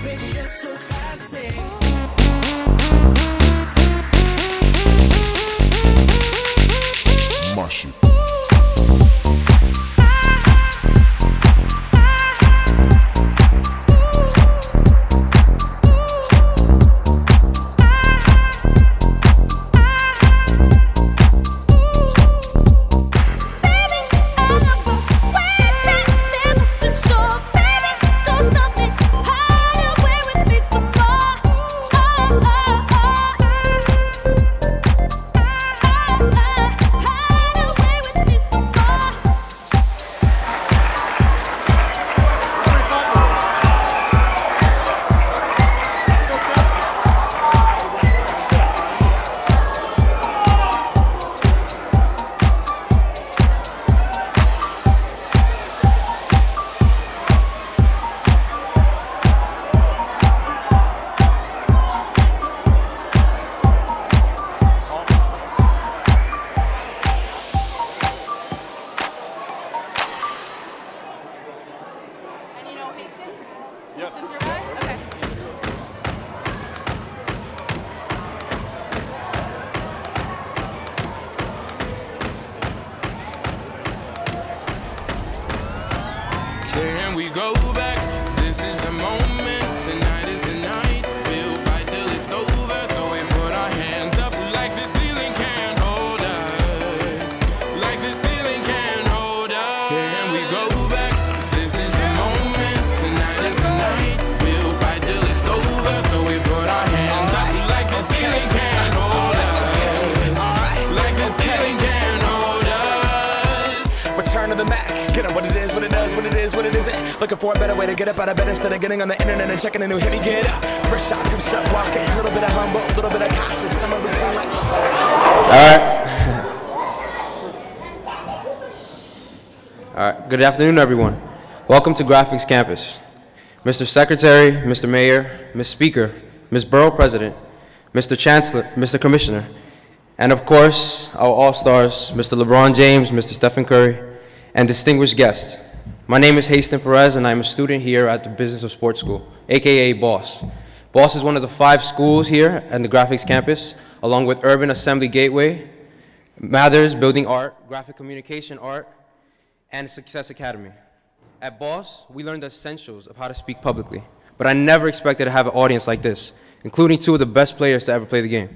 baby, you're so classic. Mushy. Can we go back? This is the moment. Tonight is the night. We'll fight till it's over. So we put our hands up like the ceiling can't hold us. Like the ceiling can't hold us. Can we go back? This is the moment. Tonight is the night. We'll fight till it's over. So we put our hands up like the ceiling can't hold us. Like the ceiling can't hold us. Return to the Mac. Get up what it is, what it does, what it is, what it isn't. Looking for a better way to get up out of bed instead of getting on the internet and checking a new hit. Me get up. Fresh shot, come strut walking. A little bit of humble, a little bit of cautious. Some of it like. All right. Good afternoon, everyone. Welcome to Graphics Campus. Mr. Secretary, Mr. Mayor, Ms. Speaker, Ms. Borough President, Mr. Chancellor, Mr. Commissioner, and of course, our all-stars, Mr. Lebron James, Mr. Stephen Curry, and distinguished guests. My name is Haston Perez, and I'm a student here at the Business of Sports School, aka BOSS. BOSS is one of the 5 schools here at the Graphics Campus, along with Urban Assembly Gateway, Mathers Building Art, Graphic Communication Art, and Success Academy. At BOSS, we learned the essentials of how to speak publicly, but I never expected to have an audience like this, including 2 of the best players to ever play the game.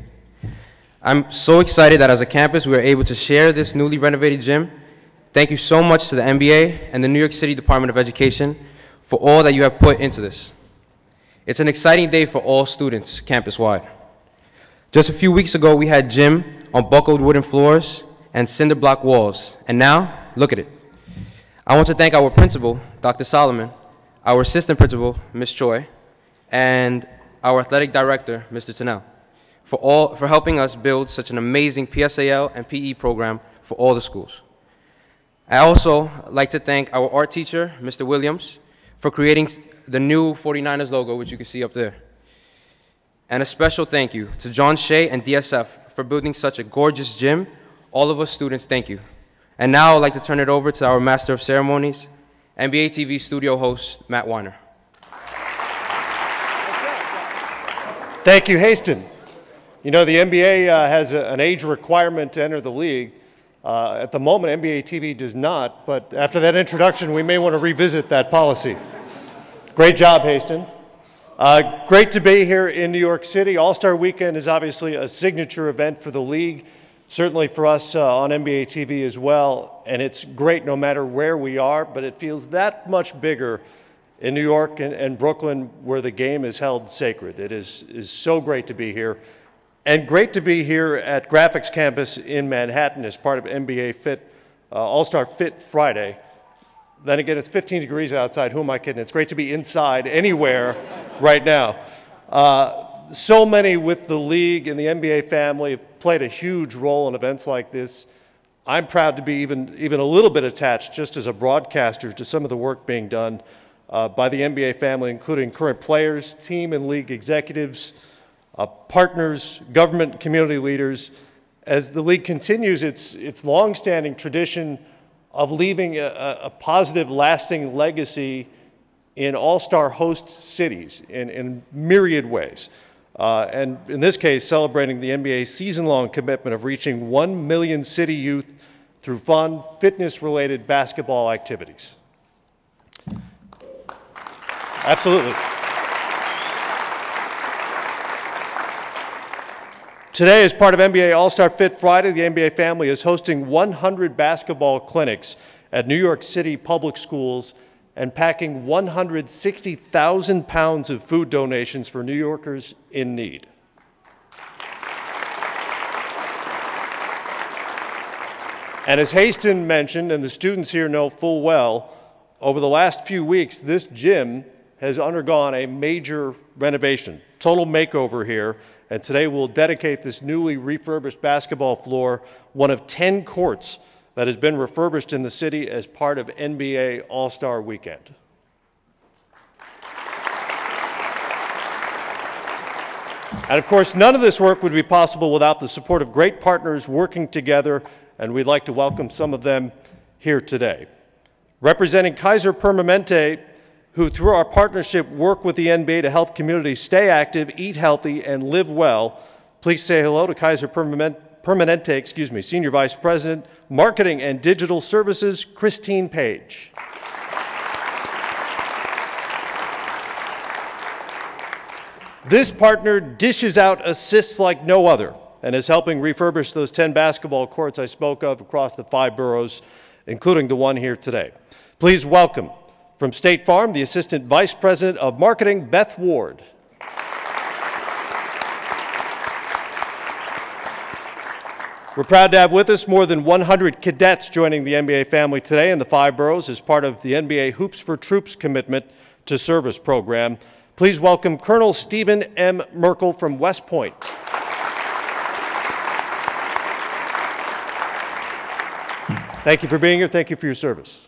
I'm so excited that as a campus, we are able to share this newly renovated gym. Thank you so much to the NBA and the New York City Department of Education for all that you have put into this. It's an exciting day for all students campus-wide. Just a few weeks ago, we had gym on buckled wooden floors and cinder block walls, and now, look at it. I want to thank our principal, Dr. Solomon, our assistant principal, Ms. Choi, and our athletic director, Mr. Tennell, for helping us build such an amazing PSAL and PE program for all the schools. I also like to thank our art teacher, Mr. Williams, for creating the new 49ers logo, which you can see up there. And a special thank you to John Shea and DSF for building such a gorgeous gym. All of us students, thank you. And now I'd like to turn it over to our Master of Ceremonies, NBA TV studio host, Matt Weiner. Thank you, Haston. You know, the NBA has an age requirement to enter the league. At the moment, NBA TV does not, but after that introduction, we may want to revisit that policy. Great job, Haston. Great to be here in New York City. All-Star Weekend is obviously a signature event for the league, certainly for us on NBA TV as well, and it's great no matter where we are, but it feels that much bigger in New York and Brooklyn where the game is held sacred. It is so great to be here. And great to be here at Graphics Campus in Manhattan as part of NBA Fit, All-Star Fit Friday. Then again, it's 15 degrees outside. Who am I kidding? It's great to be inside anywhere right now. So many with the league and the NBA family have played a huge role in events like this. I'm proud to be even a little bit attached, just as a broadcaster, to some of the work being done by the NBA family, including current players, team and league executives, partners, government, community leaders, as the league continues its long-standing tradition of leaving a positive, lasting legacy in all-star host cities in myriad ways. And in this case, celebrating the NBA's season-long commitment of reaching 1 million city youth through fun, fitness-related basketball activities. Absolutely. Today, as part of NBA All-Star Fit Friday, the NBA family is hosting 100 basketball clinics at New York City public schools and packing 160,000 pounds of food donations for New Yorkers in need. And as Haston mentioned, and the students here know full well, over the last few weeks, this gym has undergone a major renovation, total makeover here, and today we'll dedicate this newly refurbished basketball floor, one of 10 courts that has been refurbished in the city as part of NBA All-Star Weekend. And of course, none of this work would be possible without the support of great partners working together, and we'd like to welcome some of them here today. Representing Kaiser Permanente, who through our partnership work with the NBA to help communities stay active, eat healthy, and live well, please say hello to Kaiser Permanente, Senior Vice President, Marketing and Digital Services, Christine Page. This partner dishes out assists like no other and is helping refurbish those 10 basketball courts I spoke of across the 5 boroughs, including the one here today. Please welcome, from State Farm, the Assistant Vice President of Marketing, Beth Ward. We're proud to have with us more than 100 cadets joining the NBA family today in the 5 boroughs as part of the NBA Hoops for Troops commitment to service program. Please welcome Colonel Stephen M. Merkel from West Point. Thank you for being here. Thank you for your service.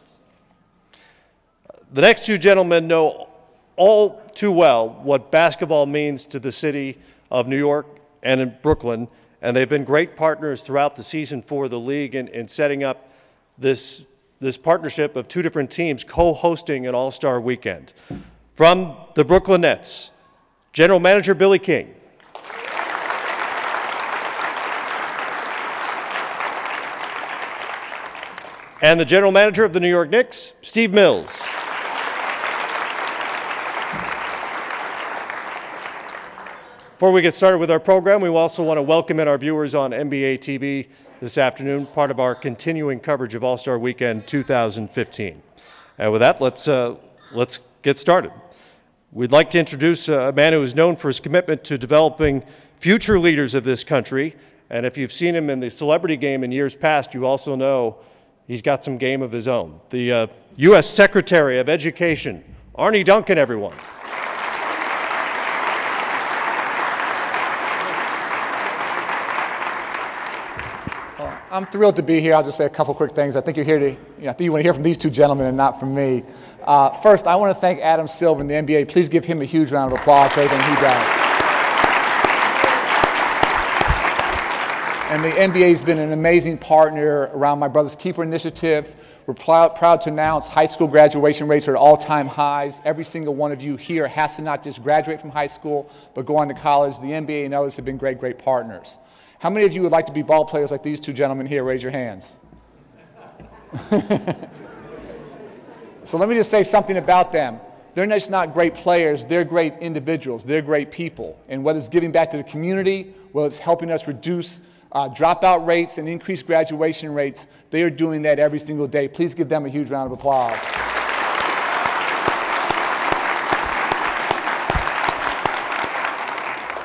The next two gentlemen know all too well what basketball means to the city of New York and in Brooklyn, and they've been great partners throughout the season for the league in setting up this partnership of 2 different teams co-hosting an All-Star Weekend. From the Brooklyn Nets, General Manager Billy King. And the General Manager of the New York Knicks, Steve Mills. Before we get started with our program, we also want to welcome in our viewers on NBA TV this afternoon, part of our continuing coverage of All-Star Weekend 2015. And with that, let's get started. We'd like to introduce a man who is known for his commitment to developing future leaders of this country. And if you've seen him in the celebrity game in years past, you also know he's got some game of his own. The U.S. Secretary of Education, Arne Duncan, everyone. I'm thrilled to be here. I'll just say a couple quick things. I think you're here to, I think you want to hear from these 2 gentlemen and not from me. First, I want to thank Adam Silver and the NBA. Please give him a huge round of applause for everything he does. And the NBA has been an amazing partner around my Brother's Keeper initiative. We're proud to announce high school graduation rates are at all-time highs. Every single one of you here has to not just graduate from high school, but go on to college. The NBA and others have been great, great partners. How many of you would like to be ball players like these 2 gentlemen here? Raise your hands. So let me just say something about them. They're just not great players, they're great individuals, they're great people. And whether it's giving back to the community, whether it's helping us reduce dropout rates and increase graduation rates, they are doing that every single day. Please give them a huge round of applause.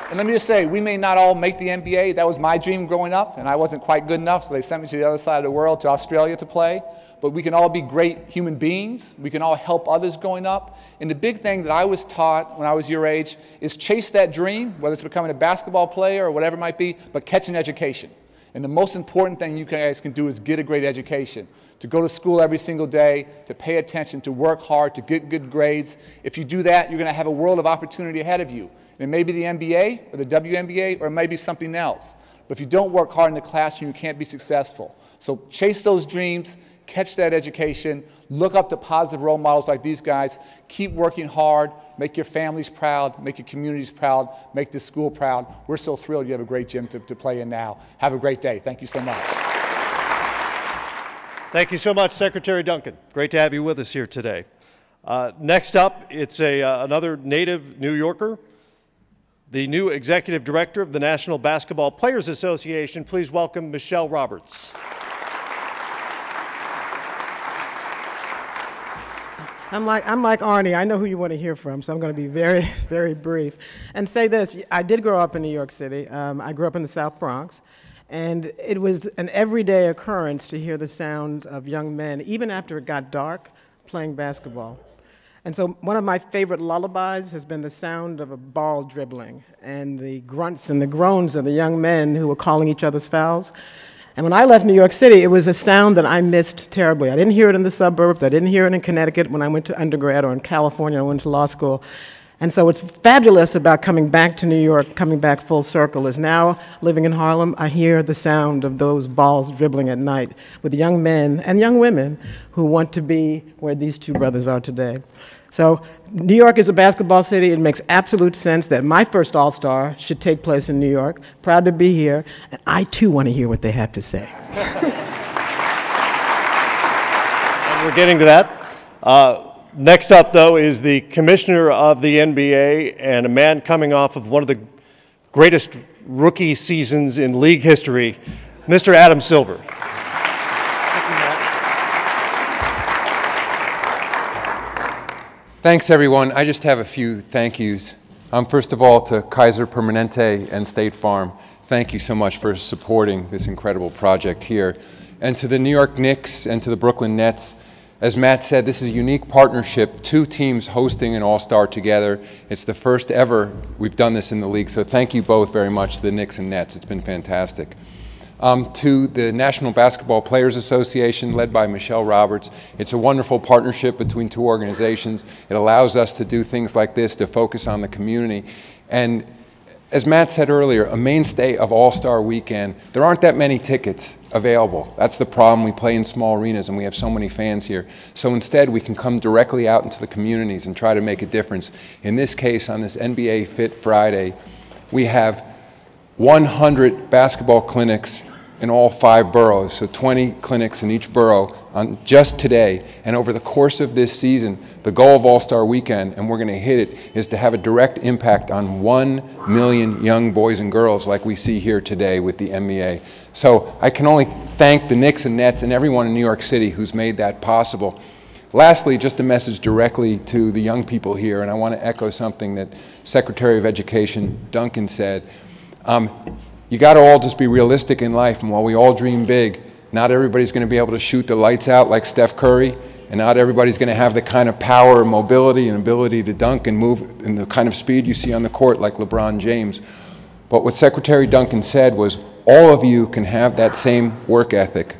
And let me just say, we may not all make the NBA. That was my dream growing up, and I wasn't quite good enough, so they sent me to the other side of the world, to Australia to play. But we can all be great human beings. We can all help others growing up. And the big thing that I was taught when I was your age is chase that dream, whether it's becoming a basketball player or whatever it might be, but catch an education. And the most important thing you guys can do is get a great education. To go to school every single day, to pay attention, to work hard, to get good grades. If you do that, you're going to have a world of opportunity ahead of you. And it may be the NBA or the WNBA or it may be something else. But if you don't work hard in the classroom, you can't be successful. So chase those dreams, catch that education, look up to positive role models like these guys, keep working hard, make your families proud, make your communities proud, make this school proud. We're so thrilled you have a great gym to play in now. Have a great day. Thank you so much. Thank you so much, Secretary Duncan. Great to have you with us here today. Next up, it's another native New Yorker, the new Executive Director of the National Basketball Players Association. Please welcome Michelle Roberts. I'm like Arnie. I know who you want to hear from, so I'm going to be very, very brief. And say this, I did grow up in New York City. I grew up in the South Bronx. And it was an everyday occurrence to hear the sound of young men, even after it got dark, playing basketball. And so one of my favorite lullabies has been the sound of a ball dribbling and the grunts and the groans of the young men who were calling each other's fouls. And when I left New York City, it was a sound that I missed terribly. I didn't hear it in the suburbs. I didn't hear it in Connecticut when I went to undergrad, or in California when I went to law school. And so what's fabulous about coming back to New York, coming back full circle, is now living in Harlem, I hear the sound of those balls dribbling at night with young men and young women who want to be where these two brothers are today. So New York is a basketball city. It makes absolute sense that my first All-Star should take place in New York. Proud to be here, and I too want to hear what they have to say. And we're getting to that. Next up, though, is the commissioner of the NBA and a man coming off of one of the greatest rookie seasons in league history, Mr. Adam Silver. Thanks, everyone. I just have a few thank yous. First of all, to Kaiser Permanente and State Farm, thank you so much for supporting this incredible project here. And to the New York Knicks and to the Brooklyn Nets, as Matt said, this is a unique partnership, two teams hosting an All-Star together. It's the first ever we've done this in the league, so thank you both very much, the Knicks and Nets. It's been fantastic. To the National Basketball Players Association, led by Michelle Roberts, it's a wonderful partnership between two organizations. It allows us to do things like this, to focus on the community. And as Matt said earlier, a mainstay of All-Star Weekend, there aren't that many tickets available. That's the problem. We play in small arenas and we have so many fans here. So instead, we can come directly out into the communities and try to make a difference. In this case, on this NBA Fit Friday, we have 100 basketball clinics in all 5 boroughs, so 20 clinics in each borough on just today. And over the course of this season, the goal of All-Star Weekend, and we're going to hit it, is to have a direct impact on 1 million young boys and girls like we see here today with the NBA. So I can only thank the Knicks and Nets and everyone in New York City who's made that possible. Lastly, just a message directly to the young people here, and I want to echo something that Secretary of Education Duncan said. You got to all just be realistic in life, and while we all dream big, not everybody's going to be able to shoot the lights out like Steph Curry, and not everybody's going to have the kind of power, mobility, and ability to dunk and move in the kind of speed you see on the court like LeBron James. But what Secretary Duncan said was, all of you can have that same work ethic.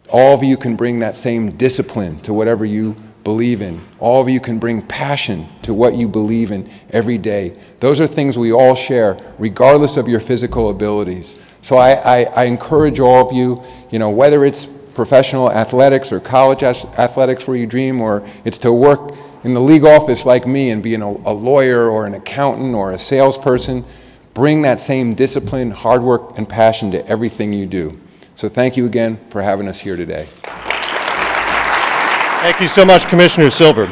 All of you can bring that same discipline to whatever you believe in. All of you can bring passion to what you believe in every day. Those are things we all share, regardless of your physical abilities. So I encourage all of you, whether it's professional athletics or college athletics where you dream, or it's to work in the league office like me and being a lawyer or an accountant or a salesperson, bring that same discipline, hard work, and passion to everything you do. So thank you again for having us here today. Thank you so much, Commissioner Silver.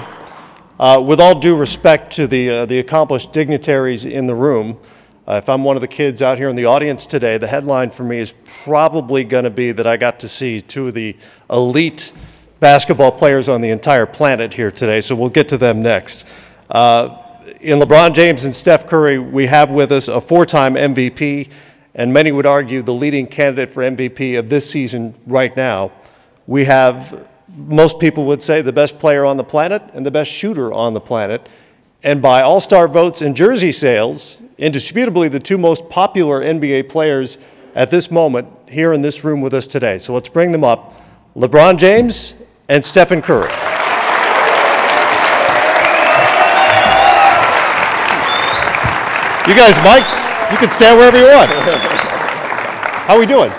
With all due respect to the accomplished dignitaries in the room, if I'm one of the kids out here in the audience today, the headline for me is probably going to be that I got to see 2 of the elite basketball players on the entire planet here today, so we'll get to them next. In LeBron James and Steph Curry, we have with us a 4-time MVP, and many would argue the leading candidate for MVP of this season right now. We have, most people would say, the best player on the planet and the best shooter on the planet. And by all-star votes and jersey sales, indisputably the 2 most popular NBA players at this moment here in this room with us today. So let's bring them up, LeBron James and Stephen Curry. You guys, mics, you can stand wherever you want. How are we doing?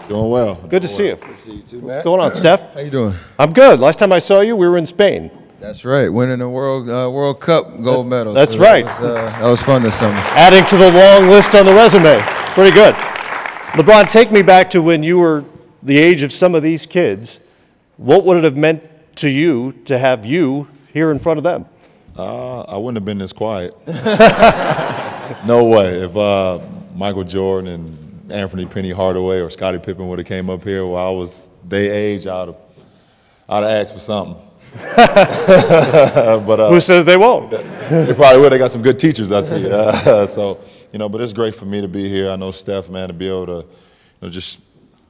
Doing well. Good to see you. Good to see you too, What's Matt. going on, Steph? How you doing? I'm good. Last time I saw you, we were in Spain. That's right. Winning the World Cup gold medal. That's So right. That was fun this summer. Adding to the long list on the resume. Pretty good. LeBron, take me back to when you were the age of some of these kids. What would it have meant to you to have you here in front of them? I wouldn't have been this quiet. No way. If Michael Jordan and Anthony Penny Hardaway or Scottie Pippen would have came up here while I was their age, I'd have asked for something. But who says they won't? They probably would. They got some good teachers, I see. So, but it's great for me to be here. I know Steph, man, to be able to,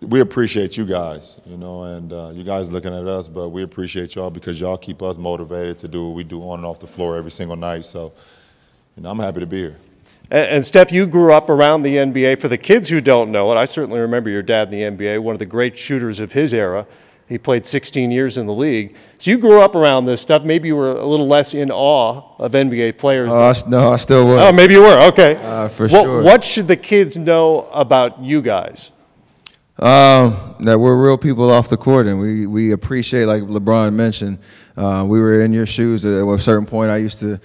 we appreciate you guys, and you guys looking at us, but we appreciate y'all because y'all keep us motivated to do what we do on and off the floor every single night. So, I'm happy to be here. And Steph, you grew up around the NBA. For the kids who don't know it, I certainly remember your dad in the NBA, one of the great shooters of his era. He played 16 years in the league. So you grew up around this stuff. Maybe you were a little less in awe of NBA players. No, I still was. Oh, maybe you were. Okay. For sure. What should the kids know about you guys? That we're real people off the court, and we appreciate, like LeBron mentioned, we were in your shoes at a certain point. I used to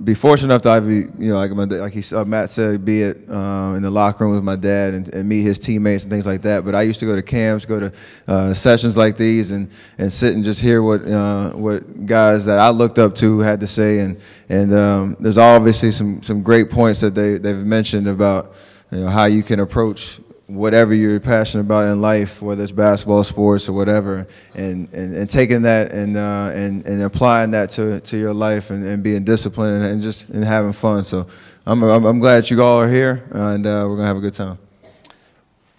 be fortunate enough to be, Matt said, be it in the locker room with my dad and meet his teammates and things like that. But I used to go to camps, go to sessions like these, and sit and just hear what guys that I looked up to had to say. And there's obviously some great points that they've mentioned about how you can approach whatever you're passionate about in life, whether it's basketball, sports, or whatever, and taking that and applying that to your life and being disciplined and having fun. So I'm glad you all are here, and we're gonna have a good time.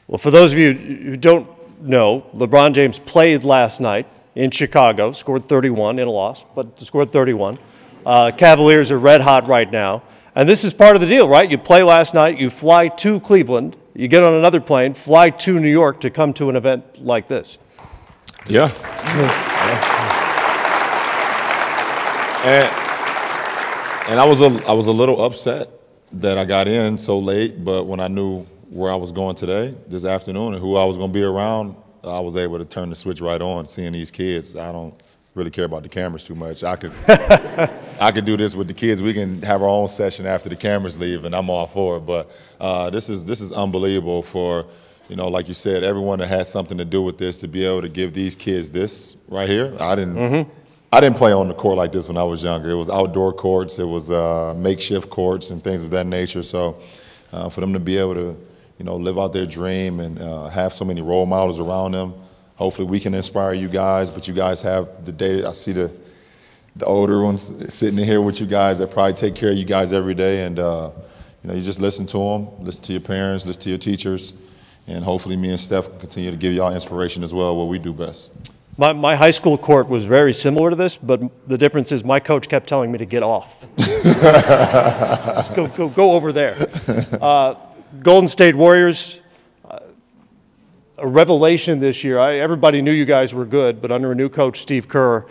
Well, for those of you who don't know, LeBron James played last night in Chicago, scored 31 in a loss, but scored 31. Cavaliers are red hot right now, and this is part of the deal, right? You play last night, you fly to Cleveland. You get on another plane, fly to New York to come to an event like this. Yeah. And I was a little upset that I got in so late, but when I knew where I was going today, this afternoon, and who I was going to be around, I was able to turn the switch right on, seeing these kids. I don't really care about the cameras too much. I could do this with the kids. We can have our own session after the cameras leave, and I'm all for it. But this is unbelievable for, like you said, everyone that had something to do with this to be able to give these kids this right here. I didn't play on the court like this when I was younger. It was outdoor courts. It was makeshift courts and things of that nature. So for them to be able to, live out their dream and have so many role models around them. Hopefully we can inspire you guys, but you guys have the data. I see the older ones sitting in here with you guys that probably take care of you guys every day, and you just listen to them, listen to your parents, listen to your teachers, and hopefully me and Steph can continue to give y'all inspiration as well, what we do best. My high school court was very similar to this, but the difference is my coach kept telling me to get off. go over there. Golden State Warriors. A revelation this year. Everybody knew you guys were good, but under a new coach, Steve Kerr,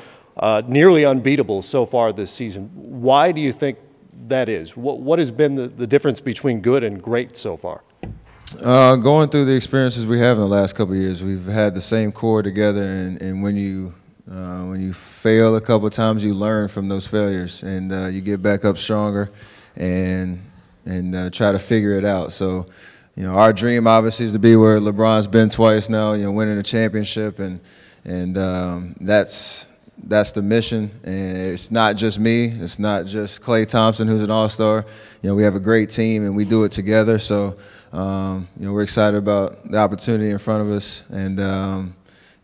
nearly unbeatable so far this season. Why do you think that is? What has been the difference between good and great so far? Going through the experiences we have in the last couple of years, we've had the same core together, and when you fail a couple of times, you learn from those failures, and you get back up stronger, and try to figure it out. So. Our dream obviously is to be where LeBron's been twice now, winning a championship, and that's the mission. And it's not just me, it's not just Klay Thompson, who's an all-star. We have a great team, and we do it together. So, we're excited about the opportunity in front of us, and we're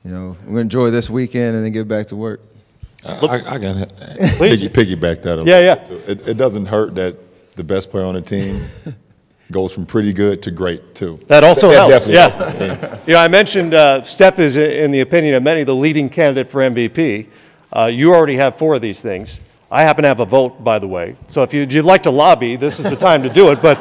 gonna enjoy this weekend and then get back to work. I can piggyback that a little bit too. It doesn't hurt that the best player on the team goes from pretty good to great, too. That also helps, yeah. I mentioned Steph is, in the opinion of many, the leading candidate for MVP. You already have 4 of these things. I happen to have a vote, by the way. So if you'd like to lobby, this is the time to do it. But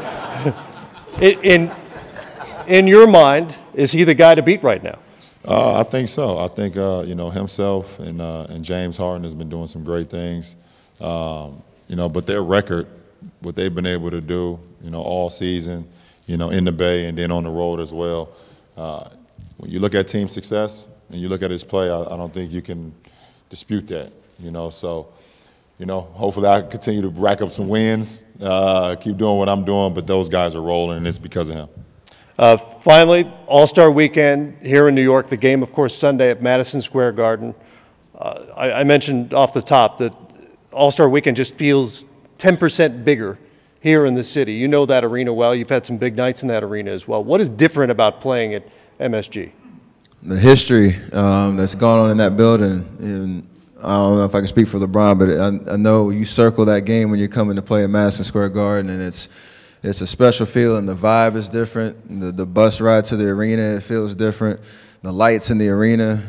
in your mind, is he the guy to beat right now? I think so. I think, himself and James Harden has been doing some great things. But their record, what they've been able to do, all season, in the Bay and then on the road as well. When you look at team success and you look at his play, I don't think you can dispute that, So, hopefully I continue to rack up some wins, keep doing what I'm doing, but those guys are rolling, and it's because of him. Finally, All-Star Weekend here in New York. The game, of course, Sunday at Madison Square Garden. I mentioned off the top that All-Star Weekend just feels 10% bigger here in the city. You know that arena well. You've had some big nights in that arena as well. What is different about playing at MSG? The history that's gone on in that building. And I don't know if I can speak for LeBron, but I know you circle that game when you're coming to play at Madison Square Garden, and it's a special feeling. The vibe is different. The bus ride to the arena, it feels different. The lights in the arena,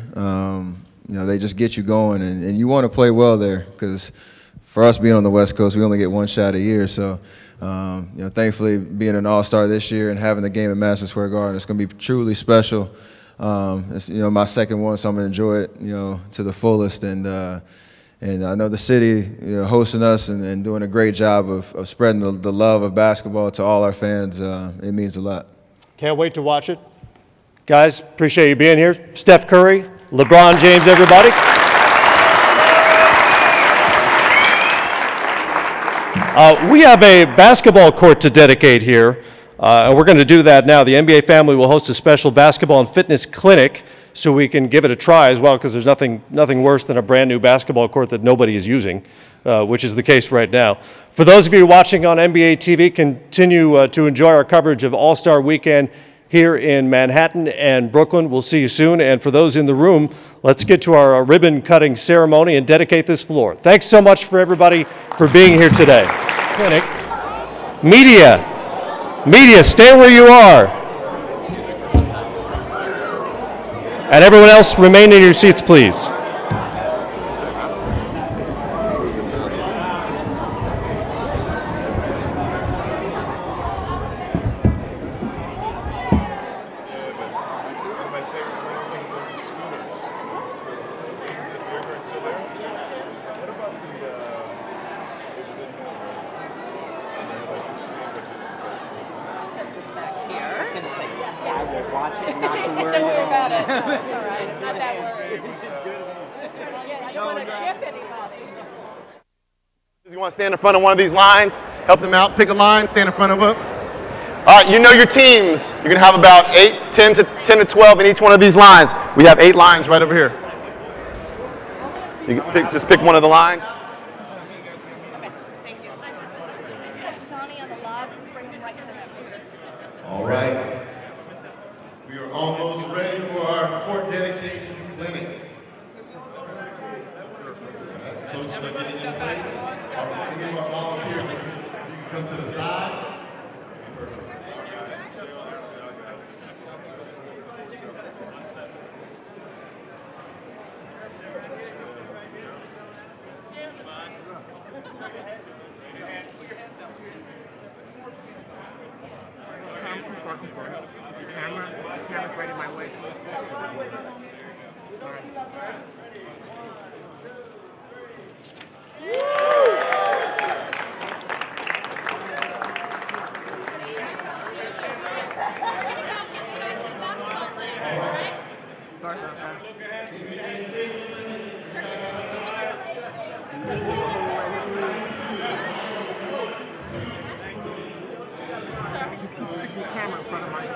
they just get you going, and you want to play well there, because for us being on the West Coast, we only get one shot a year. So, thankfully, being an All-Star this year and having the game at Madison Square Garden, it's going to be truly special. It's my second one, so I'm going to enjoy it to the fullest. And I know the city hosting us and doing a great job of spreading the love of basketball to all our fans. It means a lot. Can't wait to watch it. Guys, appreciate you being here. Steph Curry, LeBron James, everybody. We have a basketball court to dedicate here, and we're going to do that now. The NBA family will host a special basketball and fitness clinic so we can give it a try as well, because there's nothing worse than a brand new basketball court that nobody is using, which is the case right now. For those of you watching on NBA TV, continue to enjoy our coverage of All-Star Weekend here in Manhattan and Brooklyn. We'll see you soon. And for those in the room, let's get to our ribbon-cutting ceremony and dedicate this floor. Thanks so much for everybody for being here today. Clinic. Media, stay where you are. And everyone else, remain in your seats, please. You want to stand in front of one of these lines, help them out, pick a line, stand in front of them. All right, you know your teams. You're going to have about 10 to 12 in each one of these lines. We have 8 lines right over here. You can just pick one of the lines. Okay, thank you. All right. We are almost ready for our court dedication clinic. Coaches are getting in place. Any of our volunteers, you can come to the side. I'm sorry. Camera's right in my way. All right. Sorry about that. Camera in front of mine.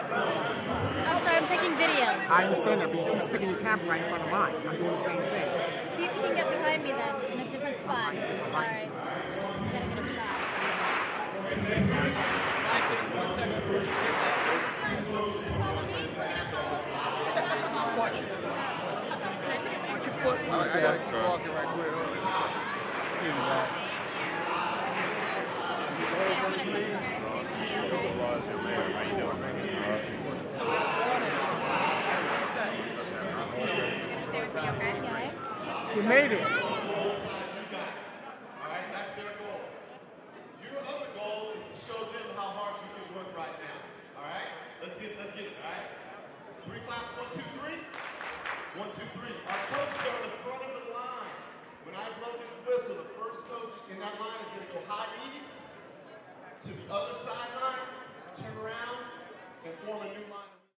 I'm sorry, I'm taking video. I understand that, but you keep sticking your camera right in front of mine. I'm doing the same thing. See if you can get behind me then, in a different spot. Sorry. I gotta get a shot. Watch your foot. I gotta keep walking right quick. You made it.